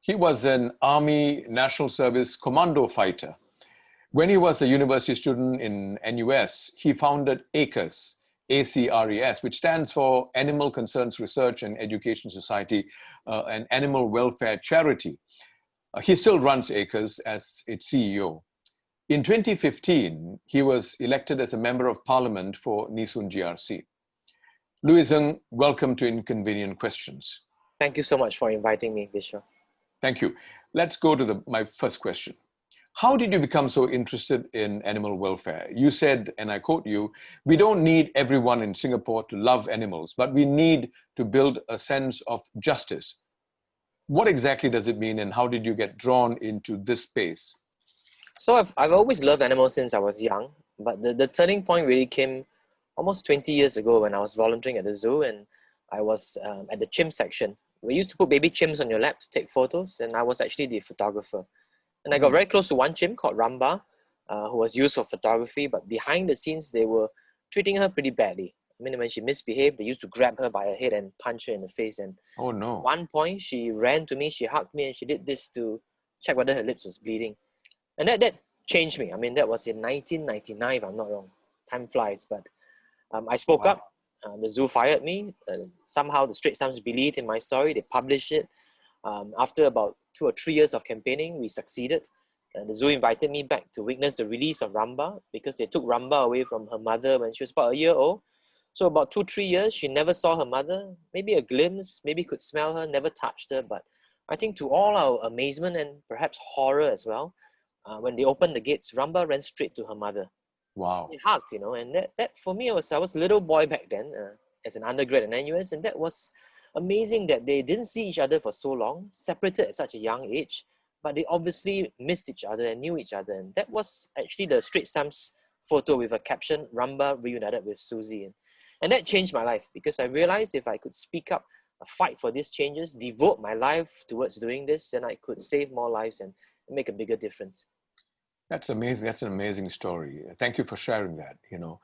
He was an Army National Service commando fighter. When he was a university student in NUSS, he founded ACRES, ACRES, which stands for Animal Concerns Research and Education Society, an animal welfare charity. He still runs ACRES as its CEO. In 2015, he was elected as a member of parliament for Nisun GRC. Louis Ng, welcome to Inconvenient Questions. Thank you so much for inviting me, Bishop. Thank you. Let's go to my first question. How did you become so interested in animal welfare? You said, and I quote you, "We don't need everyone in Singapore to love animals, but we need to build a sense of justice." What exactly does it mean, and how did you get drawn into this space? So I've always loved animals since I was young, but the turning point really came almost 20 years ago when I was volunteering at the zoo, and I was at the chimp section. We used to put baby chimps on your lap to take photos, and I was actually the photographer. And I got very close to one chimp called Ramba, who was used for photography, but behind the scenes, they were treating her pretty badly. I mean, when she misbehaved, they used to grab her by her head and punch her in the face. And oh no! At one point, she ran to me, she hugged me, and she did this to check whether her lips was bleeding. And that changed me. I mean, that was in 1999, if I'm not wrong. Time flies, but I spoke up. The zoo fired me. Somehow the Straits Times believed in my story. They published it. After about 2 or 3 years of campaigning, we succeeded. The zoo invited me back to witness the release of Ramba because they took Ramba away from her mother when she was about a year old. So about 2-3 years, she never saw her mother. Maybe a glimpse, maybe could smell her, never touched her. But I think to all our amazement and perhaps horror as well, when they opened the gates, Ramba ran straight to her mother. Wow. They hugged, you know, and that for me, I was a little boy back then as an undergrad at NUS, and that was amazing that they didn't see each other for so long, separated at such a young age, but they obviously missed each other and knew each other. And that was actually the Straits Times photo with a caption, "Ramba reunited with Susie." And that changed my life because I realized if I could speak up, fight for these changes, devote my life towards doing this, then I could save more lives and make a bigger difference. That's amazing. That's an amazing story. Thank you for sharing that. You know,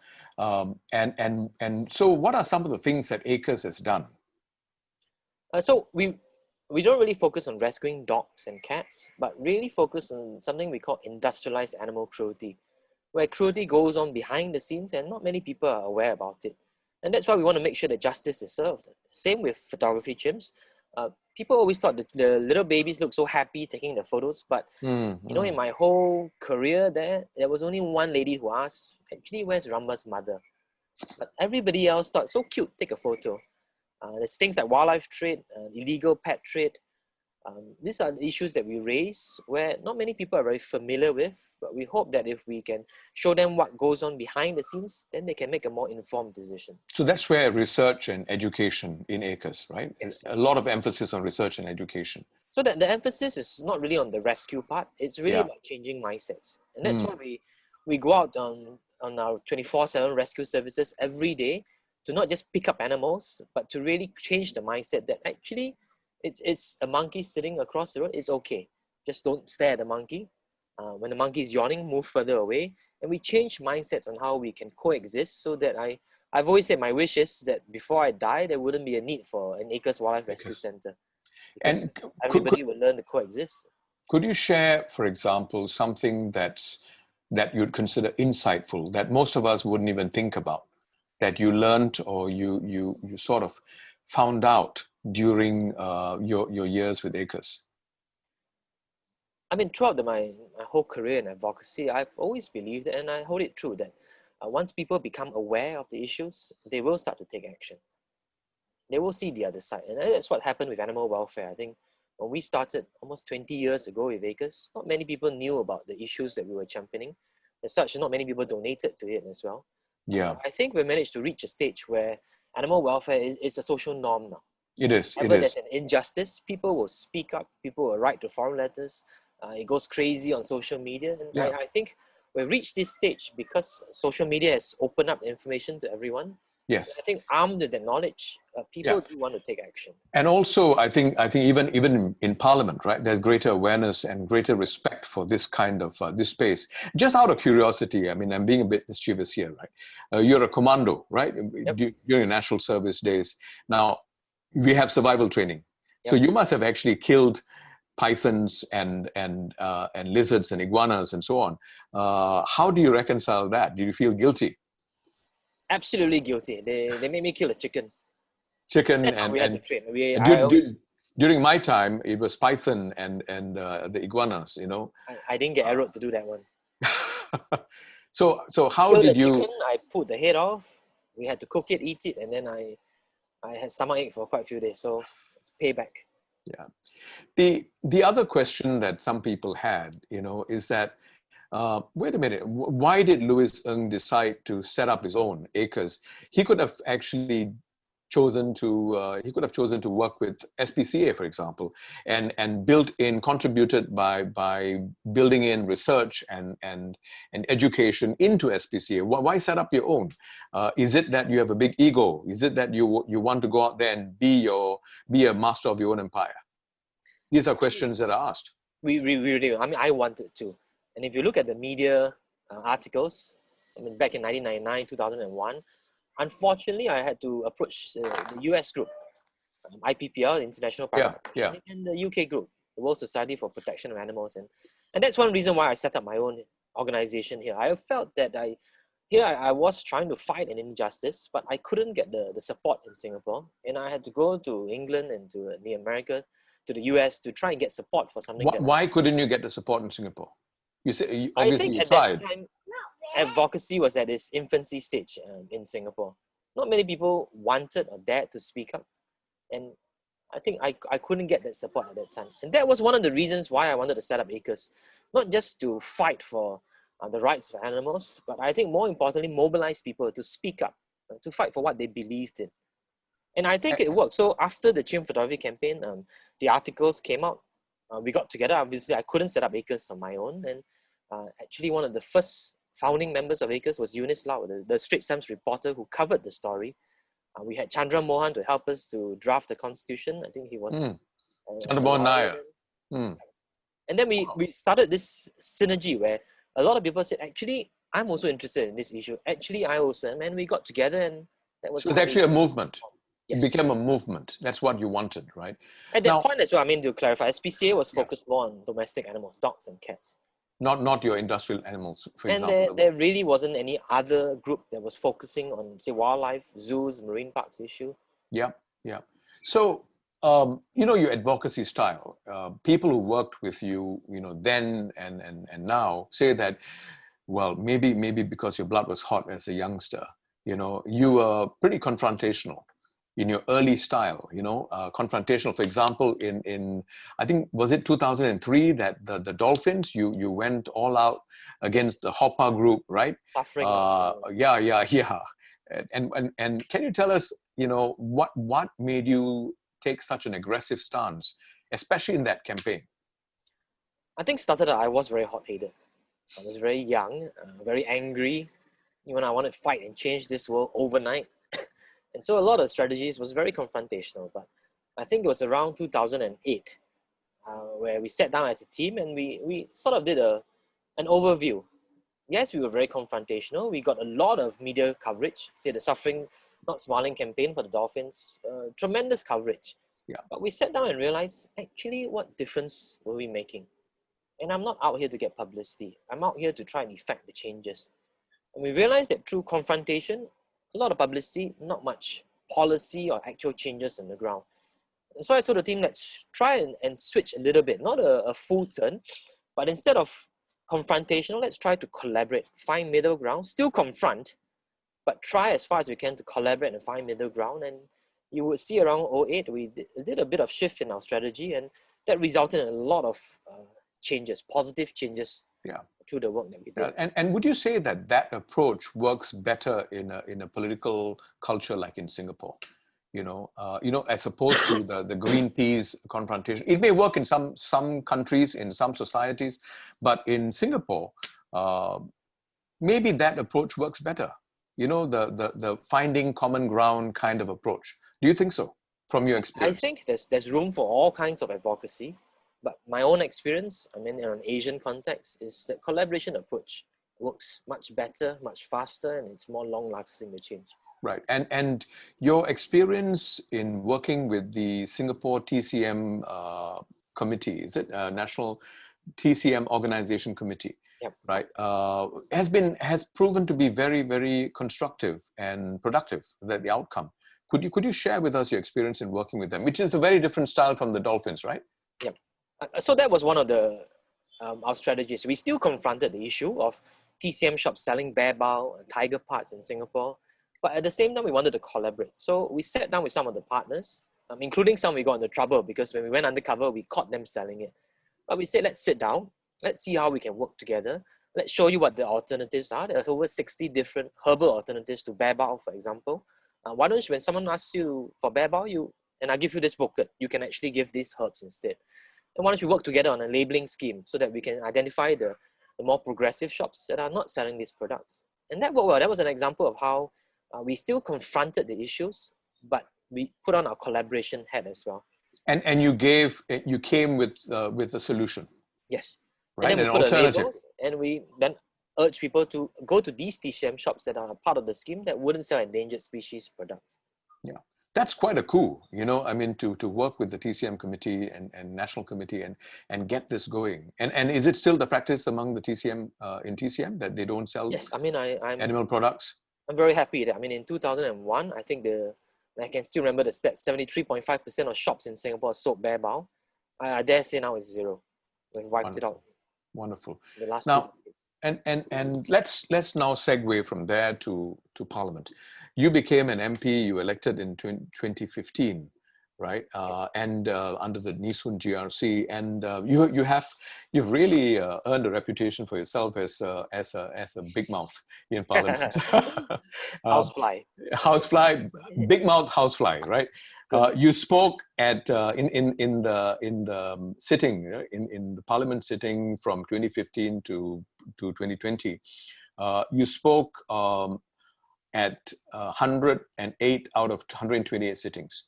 and so, what are some of the things that ACRES has done? So we don't really focus on rescuing dogs and cats, but really focus on something we call industrialized animal cruelty, where cruelty goes on behind the scenes and not many people are aware about it. And that's why we want to make sure that justice is served. Same with photography chimps. People always thought that the little babies look so happy taking the photos, but you know, in my whole career there was only one lady who asked, actually, where's Ramba's mother? But everybody else thought, so cute, take a photo. There's things like wildlife trade, illegal pet trade. These are the issues that we raise where not many people are very familiar with, but we hope that if we can show them what goes on behind the scenes, then they can make a more informed decision. So that's where research and education in ACRES, right? Yes. A lot of emphasis on research and education. So that the emphasis is not really on the rescue part, it's really about changing mindsets. And that's why we go out on our 24/7 rescue services every day to not just pick up animals, but to really change the mindset that actually it's a monkey sitting across the road, it's okay. Just don't stare at the monkey. When the monkey is yawning, move further away. And we change mindsets on how we can coexist so that I've always said my wish is that before I die, there wouldn't be a need for an ACRES Wildlife Rescue Center. Because everybody will learn to coexist. Could you share, for example, something that you'd consider insightful, that most of us wouldn't even think about, that you learned or you sort of found out during your years with ACRES? I mean, throughout my whole career in advocacy, I've always believed, and I hold it true, that once people become aware of the issues, they will start to take action. They will see the other side. And that's what happened with animal welfare. I think when we started almost 20 years ago with ACRES, not many people knew about the issues that we were championing. As such, not many people donated to it as well. Yeah. I think we managed to reach a stage where animal welfare is a social norm now. It is. Whenever there's an injustice, people will speak up, people will write to forum letters. It goes crazy on social media. And I think we've reached this stage because social media has opened up information to everyone. Yes. I think armed with that knowledge, people do want to take action. And also, I think even in Parliament, right, there's greater awareness and greater respect for this kind of this space. Just out of curiosity, I mean, I'm being a bit mischievous here, right? You're a commando, right? Yep. During national service days. Now, we have survival training. Yep. So you must have actually killed pythons and lizards and iguanas and so on. How do you reconcile that? Do you feel guilty? Absolutely guilty. They made me kill a chicken. Chicken That's how we had to train. During my time, it was python and the iguanas. You know. I didn't get arrowed to do that one. So how Killed did the you? chicken, I put the head off. We had to cook it, eat it, and then I had stomachache for quite a few days. So it's payback. Yeah. The other question that some people had, you know, is that wait a minute, why did Louis Ng decide to set up his own acres? He could have actually chosen to work with SPCA, for example, and contributed by building in research and education into SPCA. Why set up your own? Is it that you have a big ego? Is it that you want to go out there and be a master of your own empire? These are questions that are asked. We do. I mean, I wanted to. And if you look at the media articles, I mean, back in 1999, 2001, unfortunately, I had to approach the US group, IPPL, the International Private Protection, and the UK group, the World Society for Protection of Animals. And that's one reason why I set up my own organization here. I felt that I was trying to fight an injustice, but I couldn't get the support in Singapore. And I had to go to England and to the America, to the US to try and get support for something. Why couldn't you get the support in Singapore? You say obviously you tried. I think at that time, advocacy was at its infancy stage in Singapore. Not many people wanted or dared to speak up. And I think I couldn't get that support at that time. And that was one of the reasons why I wanted to set up ACRES. Not just to fight for the rights of animals, but I think more importantly, mobilize people to speak up, to fight for what they believed in. And I think it worked. So after the Chim Photography campaign, the articles came out. We got together. Obviously, I couldn't set up ACRES on my own. And actually, one of the first founding members of ACRES was Eunice Lau, the Straits Times reporter who covered the story. We had Chandra Mohan to help us to draft the constitution. I think he was Chandra Mohan Nair. And then we started this synergy where a lot of people said, actually, I'm also interested in this issue. Actually, I also am. And we got together, and that was. So it was actually a movement. Yes. It became a movement. That's what you wanted, right? At that point as well, I mean, to clarify, SPCA was focused more on domestic animals, dogs and cats. Not your industrial animals, for example. And there really wasn't any other group that was focusing on, say, wildlife, zoos, marine parks issue. Yeah. So, you know, your advocacy style, people who worked with you, you know, then and now say that, well, maybe because your blood was hot as a youngster, you know, you were pretty confrontational in your early style, you know, confrontational. For example, in I think, was it 2003 that the dolphins, you went all out against the Hopper group, right? Suffering. Yeah. And can you tell us, you know, what made you take such an aggressive stance, especially in that campaign? I think started out, I was very hot-headed. I was very young, very angry. When I wanted to fight and change this world overnight. And so a lot of strategies was very confrontational, but I think it was around 2008 where we sat down as a team and we sort of did an overview. Yes, we were very confrontational. We got a lot of media coverage, say the Suffering Not Smiling campaign for the dolphins, tremendous coverage. Yeah. But we sat down and realized, actually, what difference were we making? And I'm not out here to get publicity. I'm out here to try and effect the changes. And we realized that through confrontation, a lot of publicity, not much policy or actual changes on the ground. And so I told the team, let's try and switch a little bit, not a full turn, but instead of confrontational, let's try to collaborate, find middle ground, still confront, but try as far as we can to collaborate and find middle ground. And you would see around 2008, we did a bit of shift in our strategy, and that resulted in a lot of changes, positive changes. To the work that we did. And would you say that approach works better in a political culture like in Singapore? You know, as opposed to the Greenpeace confrontation. It may work in some countries, in some societies, but in Singapore, maybe that approach works better. You know, the finding common ground kind of approach. Do you think so, from your experience? I think there's room for all kinds of advocacy. But my own experience, I mean, in an Asian context, is that collaboration approach works much better, much faster, and it's more long-lasting to change. Right. And your experience in working with the Singapore TCM committee, is it National TCM Organization Committee, Yep. right? Has proven to be very, very constructive and productive. That the outcome. Could you share with us your experience in working with them, which is a very different style from the Dolphins, right? Yep. So that was one of the our strategies. We still confronted the issue of TCM shops selling bear bow and tiger parts in Singapore, but at the same time we wanted to collaborate. So we sat down with some of the partners, including some we got into trouble because when we went undercover, we caught them selling it. But we said, let's sit down, let's see how we can work together. Let's show you what the alternatives are. There's over 60 different herbal alternatives to bear bow, for example. Why don't you, when someone asks you for bear bow, and I give you this booklet, you can actually give these herbs instead. And why don't you work together on a labeling scheme so that we can identify the more progressive shops that are not selling these products. And that worked well. That was an example of how we still confronted the issues, but we put on our collaboration hat as well. And you came with a solution. Yes. Right? And then we put a label, and we then urge people to go to these TCM shops that are part of the scheme that wouldn't sell endangered species products. Yeah, that's quite a coup, I mean, to work with the TCM committee and national committee and get this going. And is it still the practice among the TCM, in TCM, that they don't sell Yes, I mean, I'm animal products? I'm very happy that, I mean, in 2001, I think I can still remember the stats, 73.5% of shops in Singapore sold bear bow. I dare say now it's zero. We've wiped it out. Wonderful. The last now, and let's now segue from there to Parliament. You became an MP. You elected in 2015, right? And under the NUSS GRC, and you've really earned a reputation for yourself as a big mouth in Parliament. Housefly. Housefly, big mouth housefly, right? You spoke at in the sitting in the Parliament sitting from 2015 to 2020. You spoke at 108 out of 128 sittings.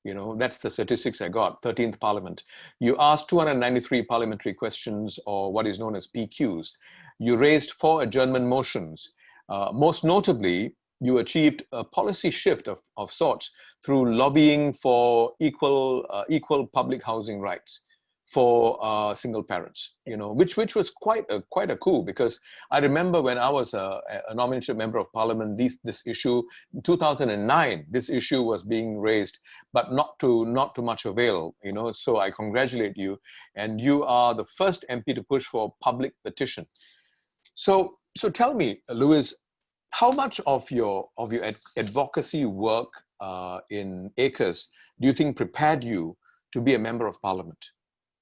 That's the statistics I got. 13th Parliament. You asked 293 parliamentary questions, or what is known as PQs. You raised 4 adjournment motions. Most notably, you achieved a policy shift of sorts through lobbying for equal public housing rights for single parents, which was quite a coup, because I remember when I was a nominated member of Parliament, this issue in 2009, this issue was being raised, but not to much avail, So I congratulate you, and you are the first MP to push for public petition. So tell me, Louis, how much of your advocacy work in ACRES do you think prepared you to be a member of Parliament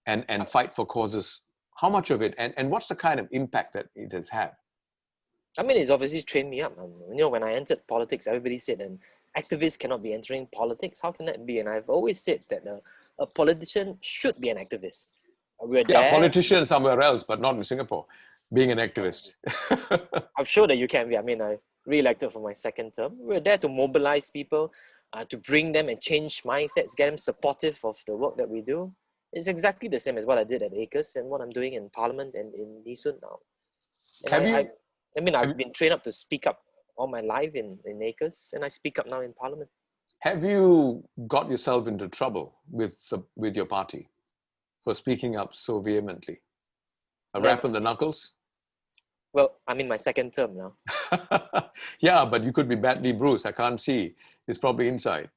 and fight for causes? How much of it, and what's the kind of impact that it has had? I mean, it's obviously trained me up. When I entered politics, everybody said an activist cannot be entering politics. How can that be? And I've always said that a politician should be an activist. We're there. Politician somewhere else, but not in Singapore, being an activist. I'm sure that you can be. I mean, I re-elected for my second term. We're there to mobilize people, to bring them and change mindsets, get them supportive of the work that we do. It's exactly the same as what I did at ACRES and what I'm doing in Parliament and in NUSS now. And I've been trained up to speak up all my life in ACRES, and I speak up now in Parliament. Have you got yourself into trouble with your party for speaking up so vehemently? A rap on the knuckles? Well, I'm in my second term now. Yeah, but you could be badly bruised. I can't see. It's probably inside.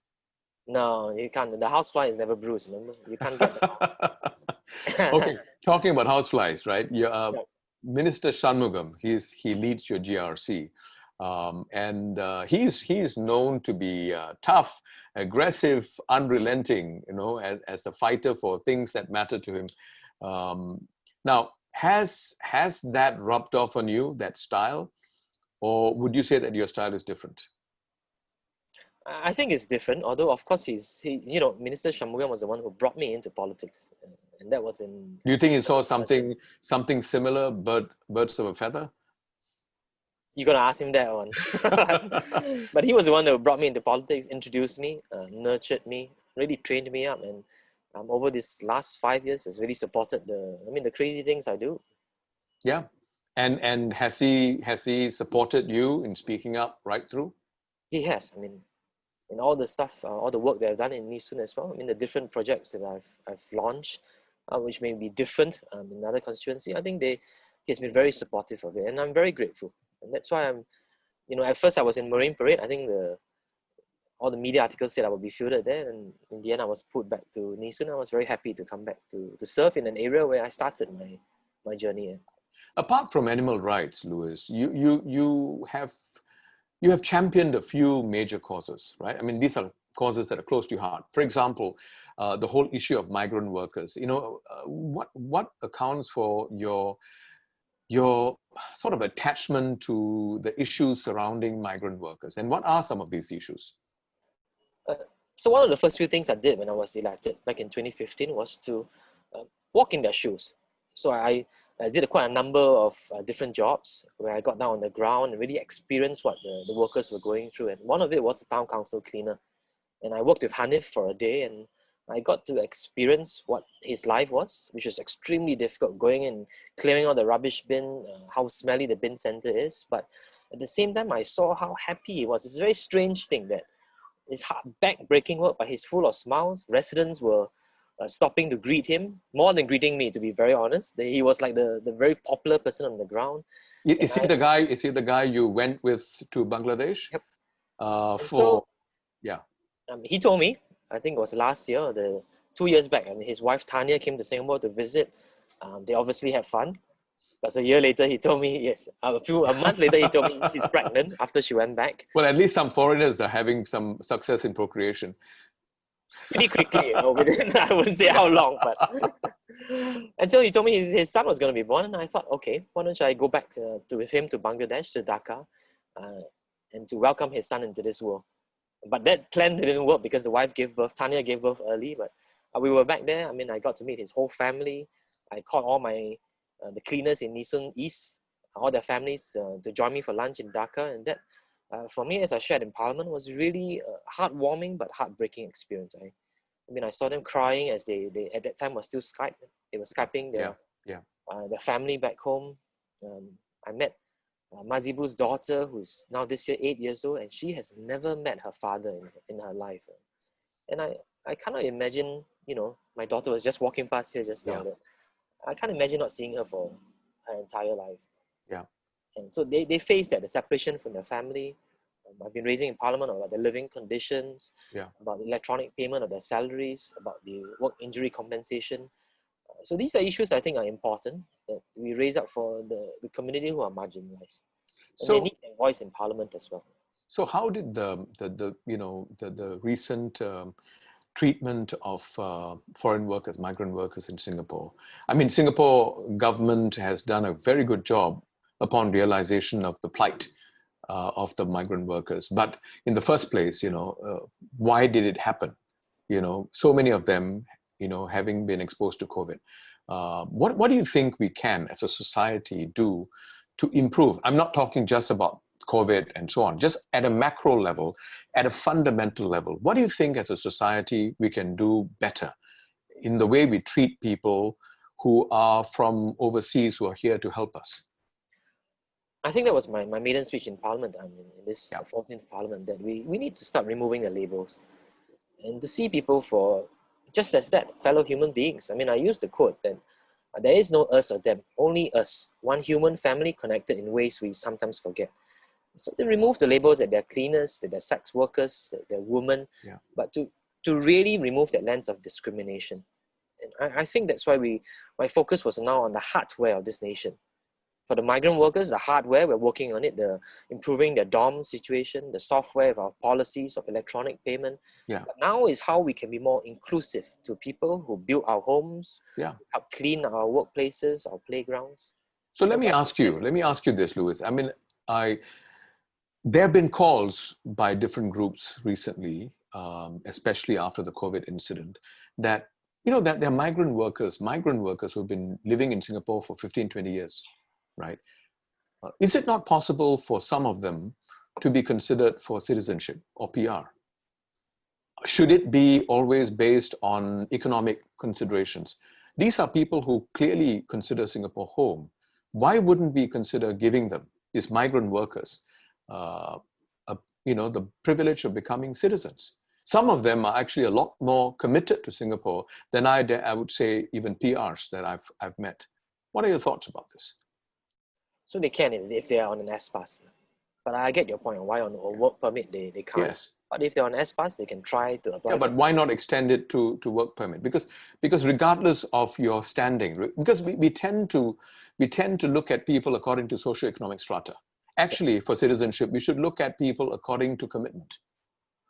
No, you can't. The housefly is never bruised, remember? You can't get that. Okay, talking about houseflies, right? Minister Shanmugam, he leads your GRC. And he's known to be tough, aggressive, unrelenting, as a fighter for things that matter to him. Now, has that rubbed off on you, that style? Or would you say that your style is different? I think it's different, although of course Minister Shanmugam was the one who brought me into politics, and that was in. Do you think he saw something similar, birds of a feather? You're gonna ask him that one, but he was the one that brought me into politics, introduced me, nurtured me, really trained me up, and over this last 5 years has really supported the crazy things I do. Yeah, and has he supported you in speaking up right through? He has. In all the stuff, all the work that I've done in NUSS as well. The different projects that I've launched, which may be different in another constituency, I think he has been very supportive of it, and I'm very grateful. And that's why I'm, at first I was in Marine Parade. I think all the media articles said I would be fielded there, and in the end I was put back to Nee Soon. I was very happy to come back to serve in an area where I started my journey. Apart from animal rights, Louis, you have championed a few major causes, right? I mean, these are causes that are close to your heart. For example, the whole issue of migrant workers. What accounts for your sort of attachment to the issues surrounding migrant workers, and what are some of these issues? So one of the first few things I did when I was elected back in 2015 was to walk in their shoes. So I did quite a number of different jobs where I got down on the ground and really experienced what the workers were going through. And one of it was the town council cleaner. And I worked with Hanif for a day, and I got to experience what his life was, which was extremely difficult, going and clearing out the rubbish bin, how smelly the bin center is. But at the same time, I saw how happy he was. It's a very strange thing that it's back-breaking work, but he's full of smiles. Residents were stopping to greet him, more than greeting me, to be very honest. He was like the very popular person on the ground. Is he the guy you went with to Bangladesh? Yep. He told me, I think it was last year, 2 years back, and his wife Tanya came to Singapore to visit. They obviously had fun. Because a year later, he told me, yes, a month later, he told me she's pregnant after she went back. Well, at least some foreigners are having some success in procreation. Pretty quickly, within, I wouldn't say how long, but until he told me his son was going to be born, and I thought, okay, why don't I go back with him to Bangladesh, to Dhaka, and to welcome his son into this world. But that plan didn't work because the wife gave birth, Tanya gave birth early, but we were back there. I mean, I got to meet his whole family. I called all the cleaners in Nee Soon East, all their families to join me for lunch in Dhaka, and that, for me, as I shared in Parliament, was really heartwarming but heartbreaking experience. I saw them crying as they at that time was still Skype. They were Skyping their family back home. I met Mazibu's daughter, who's now this year 8 years old, and she has never met her father in her life. And I cannot imagine, my daughter was just walking past here just now. I can't imagine not seeing her for her entire life. Yeah. And so they face that, the separation from their family. I've been raising in Parliament about their living conditions, about the electronic payment of their salaries, about the work injury compensation. So these are issues I think are important that we raise up for the community who are marginalized. And they need their voice in Parliament as well. So how did the recent treatment of foreign workers, migrant workers in Singapore? I mean, Singapore government has done a very good job upon realization of the plight of the migrant workers. But in the first place, why did it happen? So many of them, having been exposed to COVID. What do you think we can, as a society, do to improve? I'm not talking just about COVID and so on, just at a macro level, at a fundamental level. What do you think as a society we can do better in the way we treat people who are from overseas, who are here to help us? I think that was my maiden speech in Parliament, in this 14th Parliament, that we need to start removing the labels and to see people for just as that, fellow human beings. I used the quote that there is no us or them, only us, one human family connected in ways we sometimes forget. So they remove the labels that they're cleaners, that they're sex workers, that they're women, but to really remove that lens of discrimination. And I think that's why my focus was now on the hardware of this nation. For the migrant workers, the hardware, we're working on it, improving their dorm situation, the software of our policies of electronic payment. But now is how we can be more inclusive to people who build our homes, help clean our workplaces, our playgrounds. So let me ask you this, Louis. There have been calls by different groups recently, especially after the COVID incident, that that there are migrant workers who've been living in Singapore for 15, 20 years. Right? Is it not possible for some of them to be considered for citizenship or PR? Should it be always based on economic considerations? These are people who clearly consider Singapore home. Why wouldn't we consider giving them, these migrant workers, the privilege of becoming citizens? Some of them are actually a lot more committed to Singapore than I would say even PRs that I've met. What are your thoughts about this? So they can if they are on an S pass. But I get your point on why on a work permit they can't. Yes. But if they're on S pass, they can try to apply. Yeah, but why not extend it to work permit? Because regardless of your standing, because we tend to look at people according to socioeconomic strata. Actually, for citizenship, we should look at people according to commitment.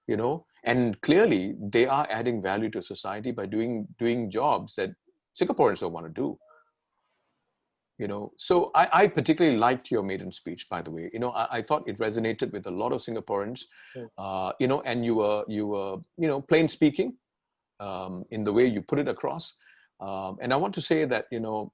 You know, and clearly they are adding value to society by doing jobs that Singaporeans don't want to do. You know, so I particularly liked your maiden speech, by the way. You know, I thought it resonated with a lot of Singaporeans. You know, and you were you know, plain speaking in the way you put it across. And I want to say that, you know,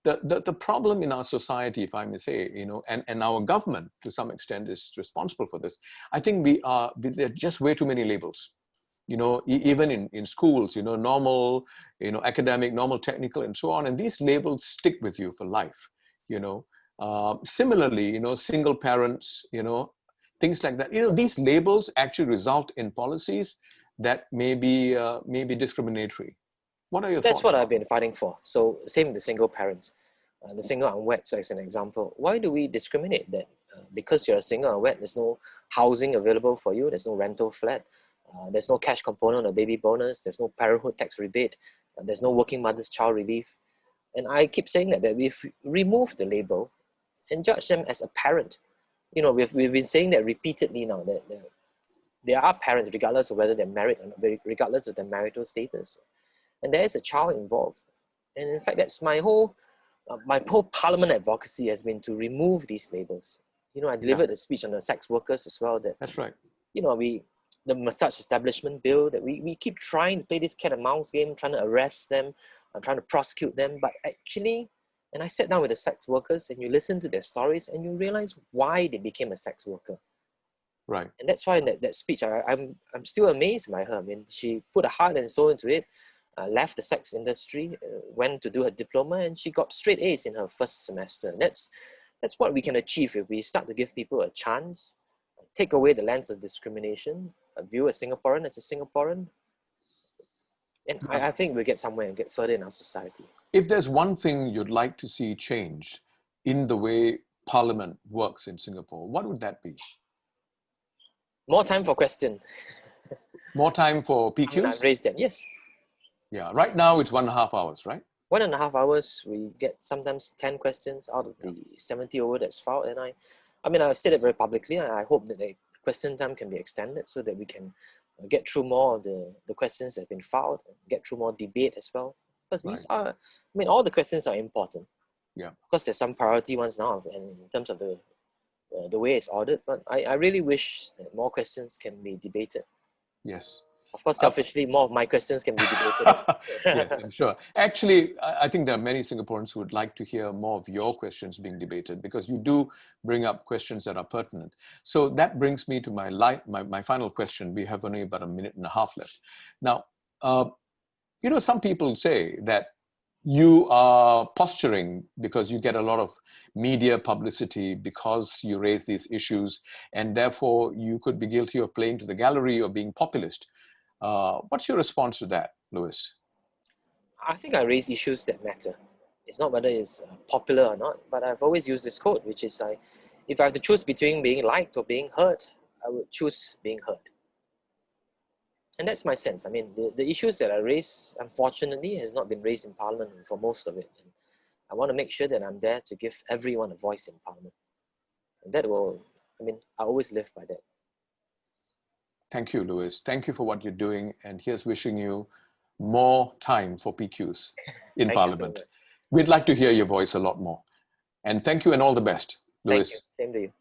the problem in our society, if I may say, you know, and our government to some extent is responsible for this. I think there are just way too many labels. You know, even in schools, you know, normal, you know, academic, normal, technical, and so on. And these labels stick with you for life. You know, similarly, you know, single parents, you know, things like that. You know, these labels actually result in policies that may be discriminatory. What are your thoughts? That's what I've been fighting for. So same with the single parents, the single unwed. So as an example, why do we discriminate that? Because you're a single unwed, there's no housing available for you. There's no rental flat. There's no cash component or baby bonus. There's no parenthood tax rebate. There's no working mother's child relief. And I keep saying that we've removed the label and judge them as a parent. You know, we've been saying that repeatedly now, that they are parents regardless of whether they're married or not, regardless of their marital status. And there is a child involved. And in fact, that's my whole parliament advocacy has been to remove these labels. You know, I delivered a speech on the sex workers as well. That's right. You know, the massage establishment bill, that we keep trying to play this cat and mouse game, trying to arrest them, trying to prosecute them. But actually, and I sat down with the sex workers and you listen to their stories and you realize why they became a sex worker. Right. And that's why in that speech, I'm still amazed by her. I mean, she put her heart and soul into it, left the sex industry, went to do her diploma, and she got straight A's in her first semester. And that's what we can achieve if we start to give people a chance, take away the lens of discrimination, view a Singaporean as a Singaporean. And I think we'll get somewhere and get further in our society. If there's one thing you'd like to see changed in the way Parliament works in Singapore, what would that be? More time for question. More time for PQs? Raise them, yes. Yeah, right now it's 1.5 hours, right? 1.5 hours, we get sometimes 10 questions out of the 70 over that's filed. And I mean, I've stated very publicly, I hope that the question time can be extended so that we can get through more of the questions that have been filed, get through more debate as well. Because these are, I mean, all the questions are important. Yeah. Of course, there's some priority ones now in terms of the way it's ordered, but I really wish that more questions can be debated. Yes. Of course, selfishly, more of my questions can be debated. Yes, I'm sure. Actually, I think there are many Singaporeans who would like to hear more of your questions being debated, because you do bring up questions that are pertinent. So that brings me to my final question. We have only about 1.5 minutes left. Now, you know, some people say that you are posturing because you get a lot of media publicity because you raise these issues, and therefore you could be guilty of playing to the gallery or being populist. What's your response to that, Lewis? I think I raise issues that matter. It's not whether it's popular or not, but I've always used this quote, which is, if I have to choose between being liked or being heard, I would choose being heard. And that's my sense. I mean, the issues that I raise, unfortunately, has not been raised in Parliament for most of it. And I want to make sure that I'm there to give everyone a voice in Parliament. And that will, I mean, I always live by that. Thank you, Lewis. Thank you for what you're doing. And here's wishing you more time for PQs in Parliament. So we'd like to hear your voice a lot more. And thank you and all the best, Lewis. Thank you. Same to you.